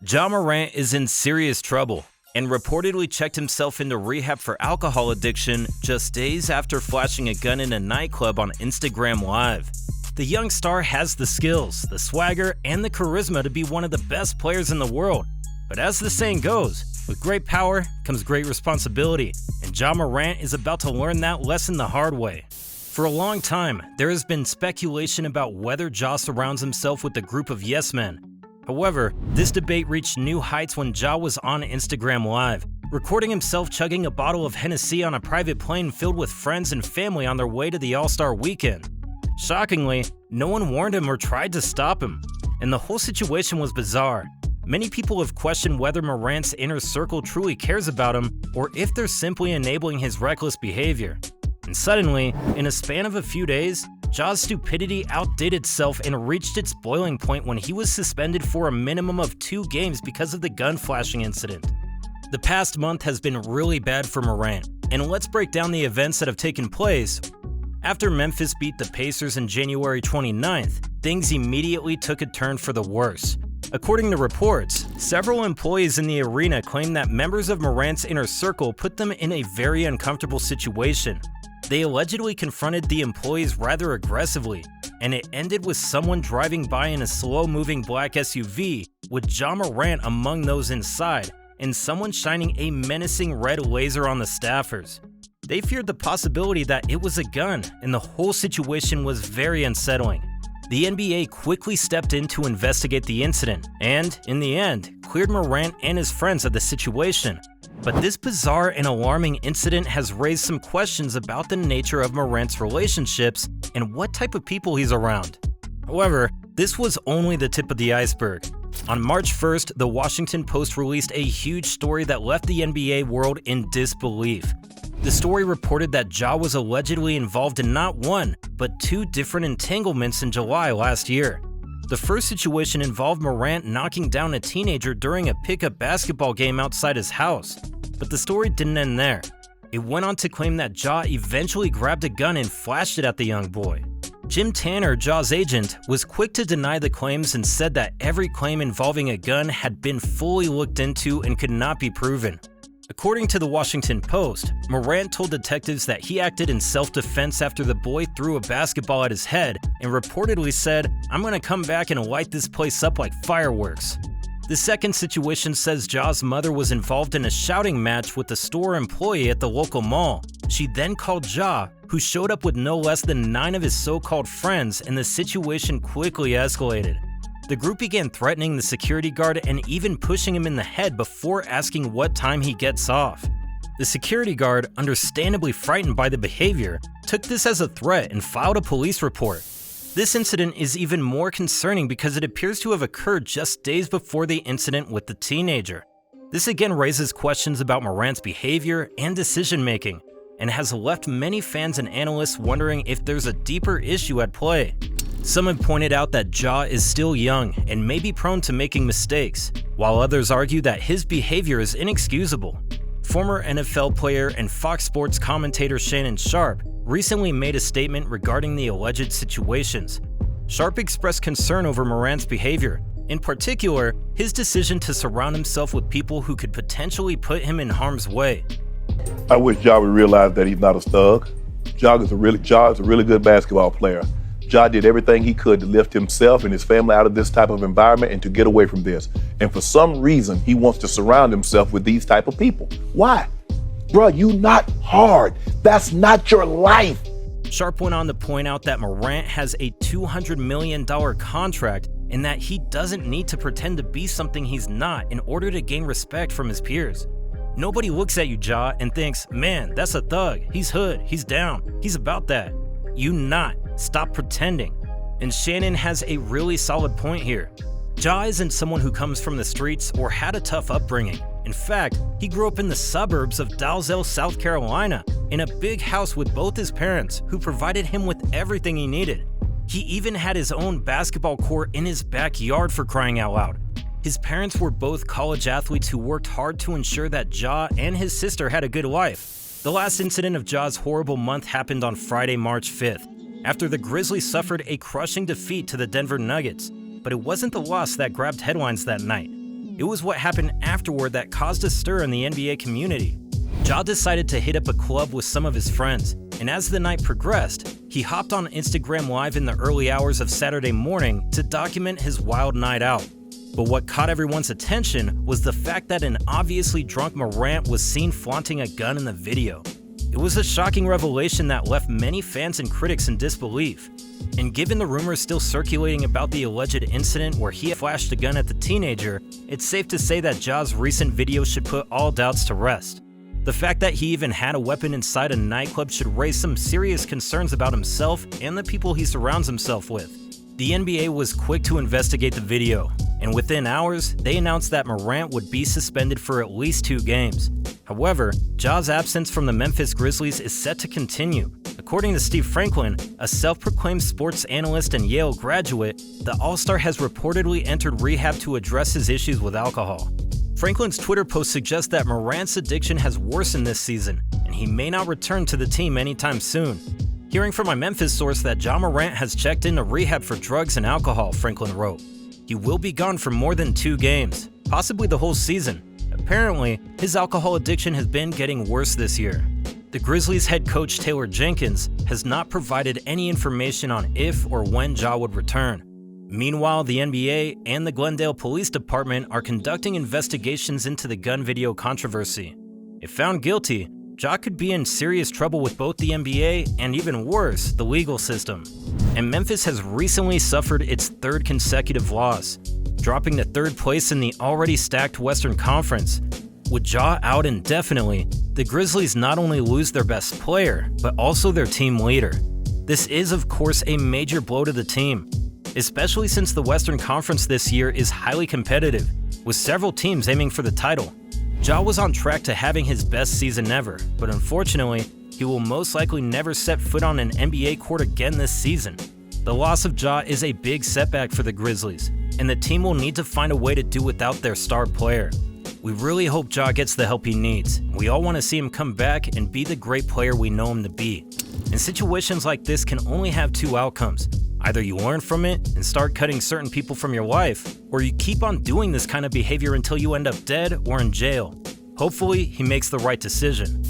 Ja Morant is in serious trouble and reportedly checked himself into rehab for alcohol addiction just days after flashing a gun in a nightclub on Instagram Live. The young star has the skills, the swagger, and the charisma to be one of the best players in the world. But as the saying goes, with great power comes great responsibility, and Ja Morant is about to learn that lesson the hard way. For a long time, there has been speculation about whether Ja surrounds himself with a group of yes men. However, this debate reached new heights when Ja was on Instagram Live, recording himself chugging a bottle of Hennessy on a private plane filled with friends and family on their way to the All-Star weekend. Shockingly, no one warned him or tried to stop him, and the whole situation was bizarre. Many people have questioned whether Morant's inner circle truly cares about him or if they're simply enabling his reckless behavior. And suddenly, in a span of a few days, Ja's stupidity outdid itself and reached its boiling point when he was suspended for a minimum of 2 games because of the gun flashing incident. The past month has been really bad for Morant, and let's break down the events that have taken place. After Memphis beat the Pacers on January 29th, things immediately took a turn for the worse. According to reports, several employees in the arena claimed that members of Morant's inner circle put them in a very uncomfortable situation. They allegedly confronted the employees rather aggressively, and it ended with someone driving by in a slow-moving black SUV with Ja Morant among those inside, and someone shining a menacing red laser on the staffers. They feared the possibility that it was a gun, and the whole situation was very unsettling. The NBA quickly stepped in to investigate the incident and, in the end, cleared Morant and his friends of the situation. But this bizarre and alarming incident has raised some questions about the nature of Morant's relationships and what type of people he's around. However, this was only the tip of the iceberg. On March 1st, the Washington Post released a huge story that left the NBA world in disbelief. The story reported that Ja was allegedly involved in not one, but 2 different entanglements in July last year. The first situation involved Morant knocking down a teenager during a pickup basketball game outside his house. But the story didn't end there. It went on to claim that Ja eventually grabbed a gun and flashed it at the young boy. Jim Tanner, Ja's agent, was quick to deny the claims and said that every claim involving a gun had been fully looked into and could not be proven. According to the Washington Post, Morant told detectives that he acted in self-defense after the boy threw a basketball at his head and reportedly said, "I'm gonna come back and light this place up like fireworks." The second situation says Ja's mother was involved in a shouting match with a store employee at the local mall. She then called Ja, who showed up with no less than 9 of his so-called friends, and the situation quickly escalated. The group began threatening the security guard and even pushing him in the head before asking what time he gets off. The security guard, understandably frightened by the behavior, took this as a threat and filed a police report. This incident is even more concerning because it appears to have occurred just days before the incident with the teenager. This again raises questions about Morant's behavior and decision-making, and has left many fans and analysts wondering if there's a deeper issue at play. Some have pointed out that Ja is still young and may be prone to making mistakes, while others argue that his behavior is inexcusable. Former NFL player and Fox Sports commentator Shannon Sharpe recently made a statement regarding the alleged situations. Sharpe expressed concern over Morant's behavior, in particular, his decision to surround himself with people who could potentially put him in harm's way. I wish Ja would realize that he's not a thug. Ja is a really good basketball player. Ja did everything he could to lift himself and his family out of this type of environment and to get away from this. And for some reason, he wants to surround himself with these type of people. Why? Bruh, you not hard. That's not your life. Sharpe went on to point out that Morant has a $200 million contract and that he doesn't need to pretend to be something he's not in order to gain respect from his peers. Nobody looks at you, Ja, and thinks, "Man, that's a thug. He's hood. He's down. He's about that." You not. Stop pretending. And Shannon has a really solid point here. Ja isn't someone who comes from the streets or had a tough upbringing. In fact, he grew up in the suburbs of Dalzell, South Carolina, in a big house with both his parents, who provided him with everything he needed. He even had his own basketball court in his backyard, for crying out loud. His parents were both college athletes who worked hard to ensure that Ja and his sister had a good life. The last incident of Ja's horrible month happened on Friday, March 5th, after the Grizzlies suffered a crushing defeat to the Denver Nuggets. But it wasn't the loss that grabbed headlines that night. It was what happened afterward that caused a stir in the NBA community. Ja decided to hit up a club with some of his friends, and as the night progressed, he hopped on Instagram Live in the early hours of Saturday morning to document his wild night out. But what caught everyone's attention was the fact that an obviously drunk Morant was seen flaunting a gun in the video. It was a shocking revelation that left many fans and critics in disbelief. And given the rumors still circulating about the alleged incident where he flashed a gun at the teenager, it's safe to say that Ja's recent video should put all doubts to rest. The fact that he even had a weapon inside a nightclub should raise some serious concerns about himself and the people he surrounds himself with. The NBA was quick to investigate the video, and within hours, they announced that Morant would be suspended for at least 2 games. However, Ja's absence from the Memphis Grizzlies is set to continue. According to Steve Franklin, a self-proclaimed sports analyst and Yale graduate, the All-Star has reportedly entered rehab to address his issues with alcohol. Franklin's Twitter post suggests that Morant's addiction has worsened this season, and he may not return to the team anytime soon. Hearing from my Memphis source that Ja Morant has checked into rehab for drugs and alcohol, Franklin wrote. He will be gone for more than 2 games, possibly the whole season. Apparently, his alcohol addiction has been getting worse this year. The Grizzlies head coach Taylor Jenkins has not provided any information on if or when Ja would return. Meanwhile, the NBA and the Glendale Police Department are conducting investigations into the gun video controversy. If found guilty, Ja could be in serious trouble with both the NBA and, even worse, the legal system. And Memphis has recently suffered its 3rd consecutive loss, dropping to 3rd place in the already stacked Western Conference. With Ja out indefinitely, the Grizzlies not only lose their best player, but also their team leader. This is, of course, a major blow to the team, especially since the Western Conference this year is highly competitive, with several teams aiming for the title. Ja was on track to having his best season ever, but unfortunately, he will most likely never set foot on an NBA court again this season. The loss of Ja is a big setback for the Grizzlies, and the team will need to find a way to do without their star player. We really hope Ja gets the help he needs. We all want to see him come back and be the great player we know him to be. And situations like this can only have 2 outcomes. Either you learn from it and start cutting certain people from your life, or you keep on doing this kind of behavior until you end up dead or in jail. Hopefully, he makes the right decision.